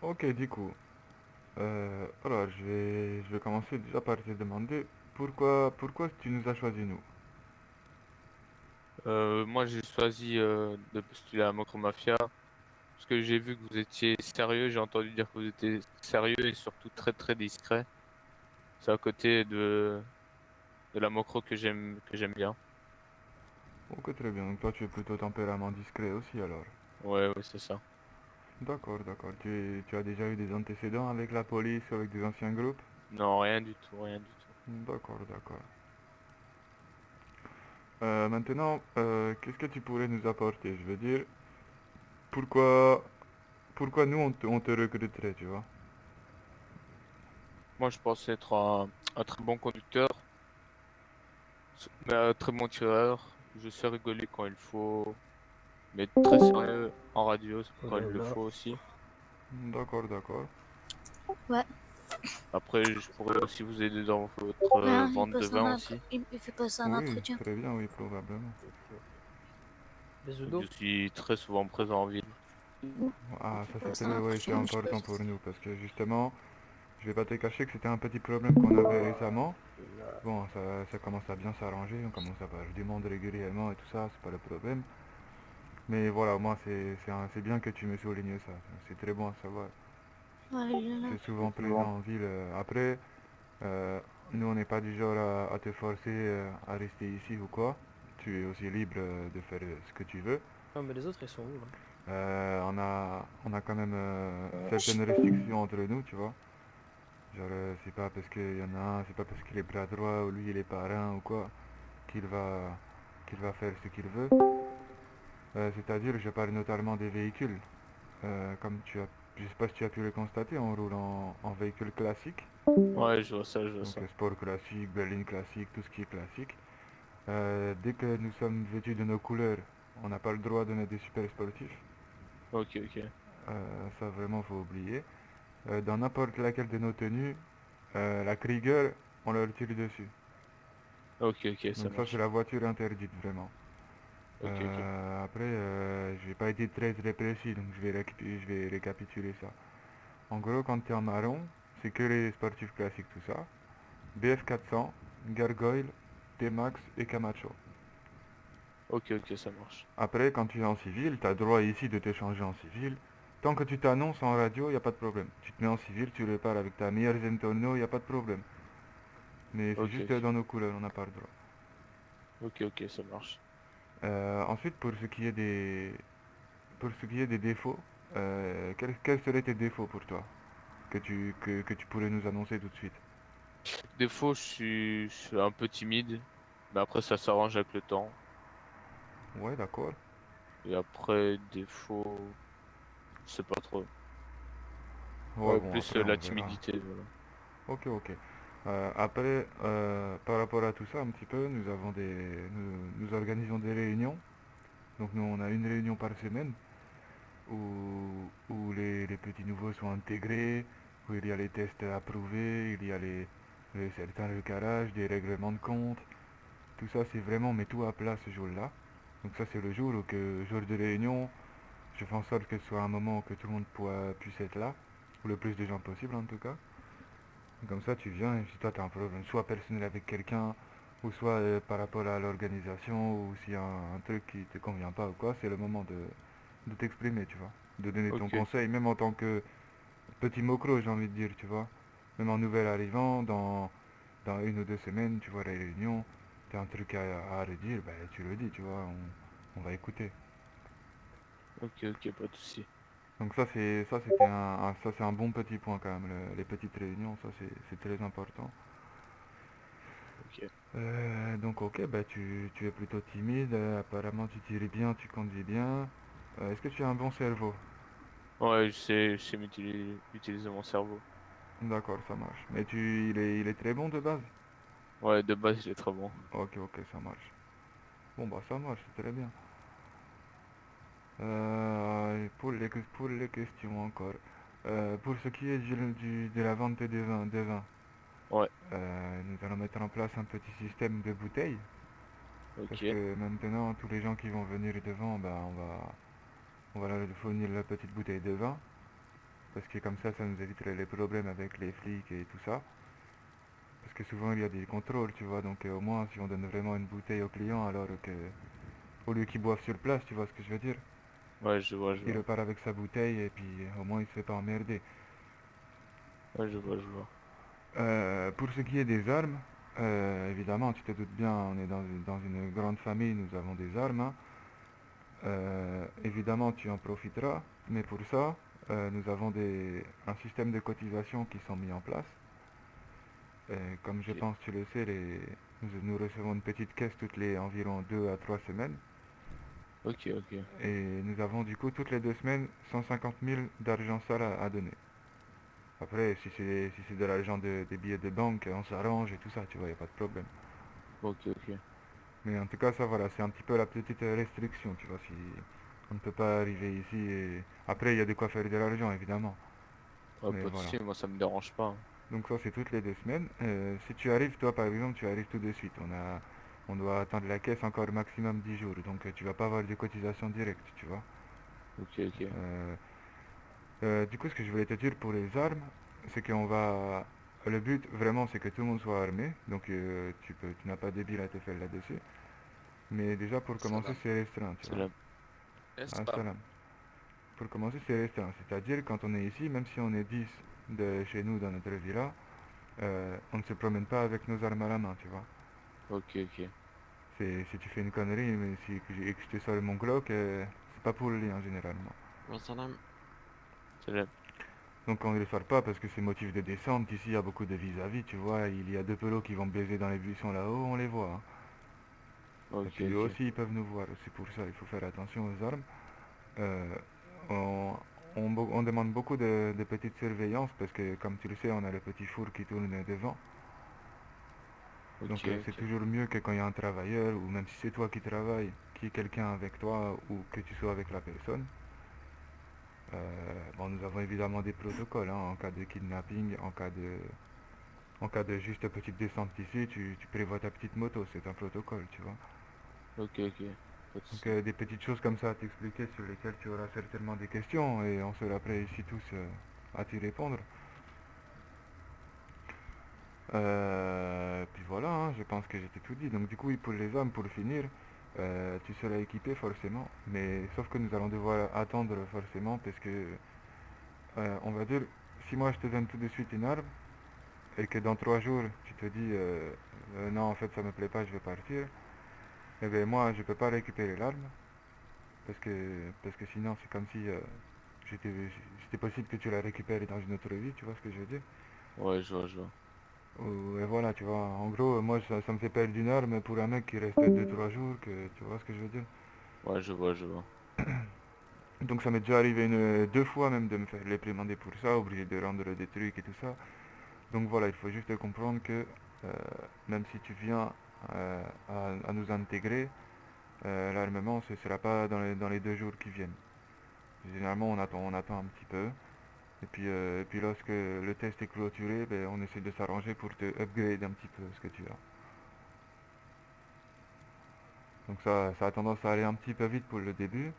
Ok, du coup, alors je vais commencer déjà par te demander pourquoi tu nous as choisi nous. Moi, j'ai choisi de postuler à Mafia parce que j'ai vu que vous étiez sérieux. J'ai entendu dire que vous étiez sérieux et surtout très très discret. C'est à côté de la Mocro que j'aime bien. Ok, très bien. Donc toi, tu es plutôt tempérament discret aussi alors. Ouais, ouais, c'est ça. D'accord, d'accord. Tu as déjà eu des antécédents avec la police ou avec des anciens groupes? Non, rien du tout, rien du tout. D'accord, d'accord. Maintenant, qu'est-ce que tu pourrais nous apporter? Je veux dire, pourquoi, pourquoi nous on te recruterait, tu vois? Moi, je pense être un très bon conducteur, mais un très bon tireur. Je sais rigoler quand il faut, mais très sérieux en radio Oh quand il là le là. faut aussi. D'accord, d'accord. Ouais, Après, je pourrais aussi vous aider dans votre hein, vente de vin aussi. il fait passer un Oui, entretien. très bien, oui, probablement. Ok. Bisous Je d'eau. suis très souvent présent en ville. Ah, Il fait ça passer un ouais, c'est entretien, je important pense. pour nous parce que justement, je vais pas te cacher que c'était un petit problème qu'on avait récemment. Bon, ça commence à bien s'arranger, on commence à avoir du monde régulièrement et tout ça, c'est pas le problème. Mais voilà, moi c'est bien que tu me soulignes ça, c'est très bon à savoir. Ouais, il est là. C'est souvent présent en ville. Après, euh, nous on n'est pas du genre à te forcer à rester ici ou quoi. Tu es aussi libre de faire ce que tu veux. Non, mais les autres, ils sont où là? On a quand même certaines restrictions entre nous, tu vois. Genre, c'est pas parce qu'il y en a un, c'est pas parce qu'il est bras droit ou lui il est parrain ou quoi qu'il va, qu'il va faire ce qu'il veut. C'est-à-dire, je parle notamment des véhicules. Comme je sais pas si tu as pu le constater, on roule en véhicule classique. Ouais, je vois ça, je vois Donc, ça. sport classique, berline classique, tout ce qui est classique. Dès que nous sommes vêtus de nos couleurs, on n'a pas le droit de mettre des super sportifs. Ok, ok. Ça, vraiment, faut oublier. Dans n'importe laquelle de nos tenues, la Krieger, on leur tire dessus. Ok, ok, ça Donc ça, c'est marche. la voiture interdite, vraiment. Ok, ok. Après, je vais pas été très précis, donc je vais récapituler ça. En gros, quand tu es en marron, c'est que les sportifs classiques, tout ça. BF 400, Gargoyle, T-Max et Camacho. Ok, ok, ça marche. Après, quand tu es en civil, tu as droit ici de te changer en civil. Tant que tu t'annonces en radio, il n'y a pas de problème. Tu te mets en civil, tu repars avec ta meilleure Zentono, il n'y a pas de problème. Mais c'est Ok, juste ok. dans nos couleurs, on n'a pas le droit. Ok, ok, ça marche. Ensuite, pour ce qui est des défauts, quels seraient tes défauts pour toi que tu pourrais nous annoncer tout de suite? Défaut, je suis un peu timide, mais après, ça s'arrange avec le temps. Ouais, d'accord. Et après, défaut, je sais pas trop. Ouais, Ouais, bon, plus après, on la verra. timidité, voilà. Ok, ok. Après, par rapport à tout ça, un petit peu, nous organisons des réunions. Donc, nous, on a une réunion par semaine où les petits nouveaux sont intégrés, où il y a les tests approuvés, il y a certains recarages, des règlements de compte. Tout ça, c'est vraiment, mais tout à plat ce jour-là. Donc ça, c'est le jour de réunion. Je fais en sorte que ce soit un moment que tout le monde puisse être là, ou le plus de gens possible en tout cas. Comme ça, tu viens et si toi tu as un problème, soit personnel avec quelqu'un, ou soit par rapport à l'organisation, ou s'il y a un truc qui te convient pas ou quoi, c'est le moment de t'exprimer, tu vois. De donner ton Ok, conseil, ok. même en tant que petit mocro, j'ai envie de dire, tu vois. Même en nouvel arrivant, dans une ou deux semaines, tu vois, la réunion, tu as un truc à redire, ben, tu le dis, tu vois, on va écouter. Ok, ok, pas de souci. Donc ça c'est un bon petit point quand même, les petites réunions, ça c'est très important. Ok. Donc ok, bah tu es plutôt timide, apparemment tu tires bien, tu conduis bien. Est-ce que tu as un bon cerveau? Ouais, je sais utiliser mon cerveau. D'accord, ça marche. Mais il est très bon de base? Ouais, de base, il est très bon. Ok, ok, ça marche. Bon bah ça marche, c'est très bien. Et pour les questions encore. Pour ce qui est de la vente des vins, Ouais, nous allons mettre en place un petit système de bouteilles. Parce ok. que maintenant, tous les gens qui vont venir devant, bah, on va leur fournir la petite bouteille de vin. parce que comme ça nous éviterait les problèmes avec les flics et tout ça. Parce que souvent il y a des contrôles, tu vois, donc au moins si on donne vraiment une bouteille au client, alors que au lieu qu'il boive sur place, tu vois ce que je veux dire, Ouais, je vois, je il vois. repart avec sa bouteille et puis au moins il se fait pas emmerder. Ouais, je vois, je vois. Pour ce qui est des armes, évidemment, tu te doutes bien, on est dans une grande famille, nous avons des armes, hein. Évidemment, tu en profiteras, mais pour ça, nous avons un système de cotisation qui sont mis en place. Comme je Ok, pense tu le sais, nous recevons une petite caisse toutes les environ 2 à 3 semaines. ok, ok. Et nous avons du coup toutes les 2 semaines 150 000 d'argent sale à donner. Après, si c'est de l'argent des billets de banque, on s'arrange et tout ça, tu vois, y a pas de problème. Ok, ok. Mais en tout cas, ça voilà, c'est un petit peu la petite restriction, tu vois, si on ne peut pas arriver ici et... Après, il y a de quoi faire de l'argent, évidemment. Ouais, Mais pas de voilà. soucis, moi ça me dérange pas, hein. Donc ça, c'est toutes les 2 semaines. Si tu arrives, toi, par exemple, tu arrives tout de suite. On doit attendre la caisse encore maximum 10 jours. Donc tu vas pas avoir de cotisation directe, tu vois. Ok, ok. Euh, du coup, ce que je voulais te dire pour les armes, c'est qu'on va... Le but, vraiment, c'est que tout le monde soit armé. Donc tu n'as pas de deal à te faire là-dessus. Mais déjà, pour commencer, Salam. c'est restreint, tu C'est vois. là. Yes, Ah, salam. salam. Pour commencer, c'est restreint. C'est-à-dire, quand on est ici, même si on est 10 de chez nous dans notre villa, on ne se promène pas avec nos armes à la main, tu vois. Ok, ok. Si tu fais une connerie, mais et que je te sors mon Glock, c'est pas pour le lien, généralement. Ouais, salam. C'est là. Donc on ne les sort pas parce que c'est motif de descente. Ici, il y a beaucoup de vis-à-vis, tu vois. Il y a deux pelots qui vont baiser dans les buissons là-haut, on les voit, hein. Et Ok, puis eux ok. aussi, ils peuvent nous voir. C'est pour ça, il faut faire attention aux armes. Euh, on, on demande beaucoup de petite surveillance parce que, comme tu le sais, on a le petit four qui tourne devant. Ok, Donc c'est ok. toujours mieux que quand il y a un travailleur, ou même si c'est toi qui travailles, qu'il y ait quelqu'un avec toi ou que tu sois avec la personne. Bon, nous avons évidemment des protocoles, hein, en cas de kidnapping, en cas de juste petite descente ici, tu prévois ta petite moto, c'est un protocole, tu vois. Ok, ok. Pas de Donc soucis. des petites choses comme ça à t'expliquer sur lesquelles tu auras certainement des questions et on sera prêts ici tous à t'y répondre. Puis voilà, hein, je pense que j'étais tout dit. Donc du coup, oui, pour les armes, pour finir, tu seras équipé forcément, mais sauf que nous allons devoir attendre forcément parce que, on va dire, si moi je te donne tout de suite une arme et que dans 3 jours tu te dis non en fait ça me plaît pas, je vais partir, eh bien moi je peux pas récupérer l'arme parce que sinon c'est comme si j'étais, c'était possible que tu la récupères dans une autre vie, tu vois ce que je veux dire? Ouais, je vois, je vois. Et voilà, tu vois, en gros, moi, ça me fait perdre une heure, mais pour un mec qui reste 2 3 jours, tu vois ce que je veux dire. Ouais, je vois, je vois. Donc ça m'est déjà arrivé 2 fois même de me faire réprimander pour ça, obligé de rendre des trucs et tout ça. Donc voilà, il faut juste comprendre que euh, même si tu viens à nous intégrer, l'armement, ce ne sera pas dans les 2 jours qui viennent. Généralement, on attend un petit peu. Et puis lorsque le test est clôturé, ben, on essaie de s'arranger pour te upgrade un petit peu ce que tu as. Donc ça a tendance à aller un petit peu vite pour le début,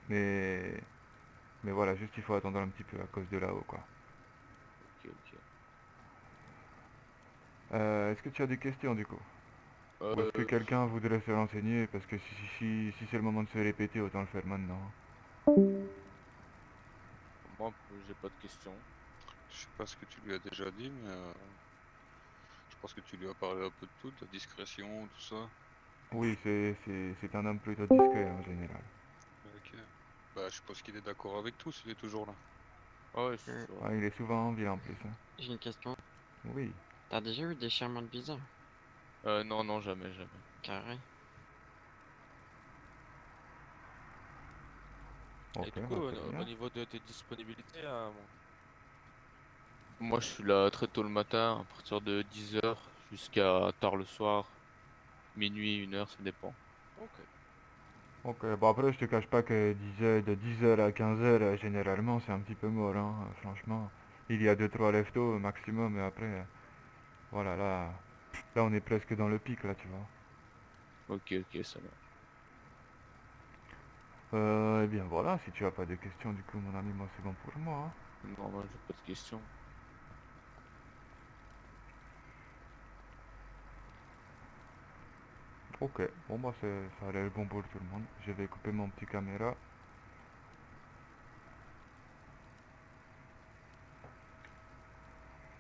mais, mais voilà, juste il faut attendre un petit peu à cause de là-haut, quoi. Ok, ok. Est-ce que tu as des questions du coup? Ou est-ce que Euh, quelqu'un voudrait se renseigner? Parce que si c'est le moment de se répéter, autant le faire maintenant. moi, j'ai pas de questions. Je sais pas ce que tu lui as déjà dit, mais je pense que tu lui as parlé un peu de tout, de la discrétion, tout ça. Oui, c'est un homme plutôt discret en général. Ok. Bah, je suppose qu'il est d'accord avec tout s'il est toujours là. Ah ouais, Euh, c'est vrai. Ah, il est souvent en ville en plus, hein. j'ai une question. Oui, T'as déjà eu des chemins de visa? Non, non, jamais, jamais. Carré. ok, Et du coup, bah, au, très au bien. niveau de tes disponibilités, Moi, je suis là très tôt le matin, à partir de 10 heures jusqu'à tard le soir, minuit, 1 heure, ça dépend. ok. Ok, bon après je te cache pas que 10 heures à 15 heures, généralement c'est un petit peu mort, hein, franchement. Il y a 2 3 leftos maximum, et après, voilà, là on est presque dans le pic, là, tu vois. Ok, ok, ça va. Eh bien voilà, si tu as pas de questions, du coup, mon ami, moi c'est bon pour moi, hein. Non, moi j'ai pas de questions. Ok, bon bah ça a l'air bon pour tout le monde. Je vais couper mon petit caméra